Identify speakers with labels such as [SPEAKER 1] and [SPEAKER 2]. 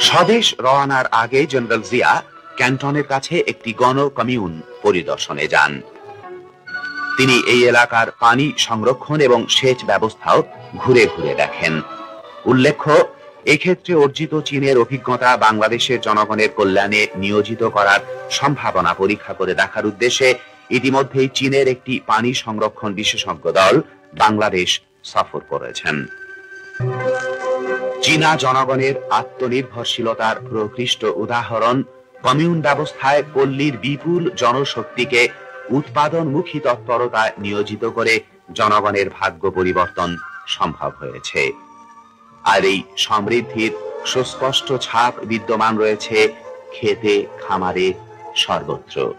[SPEAKER 1] স্বদেশ রওয়ানার আগে জেনারেল জিয়া ক্যান্টনের কাছে একটি গণ কমিউন পরিদর্শনে যান। তিনি এই এলাকার পানি সংরক্ষণ এবং সেচ ব্যবস্থাও ঘুরে ঘুরে দেখেন। উল্লেখ্য, এক্ষেত্রে অর্জিত চীনের অভিজ্ঞতা বাংলাদেশের জনগণের কল্যাণে নিয়োজিত করার সম্ভাবনা পরীক্ষা করে দেখার উদ্দেশ্যে ইতিমধ্যেই চীনের একটি পানি সংরক্ষণ বিশেষজ্ঞ দল বাংলাদেশ সফর করেছেন। চীনা জনগণের আত্মনির্ভরশীলতার প্রকৃষ্ট উদাহরণ কমিউন ব্যবস্থায় পল্লীর বিপুল জনশক্তিকে উৎপাদনমুখী তৎপরতায় নিয়োজিত করে জনগণের ভাগ্য পরিবর্তন সম্ভব হয়েছে। আর এই সমৃদ্ধির সুস্পষ্ট ছাপ বিদ্যমান রয়েছে খেতে, খামারে, সর্বত্র।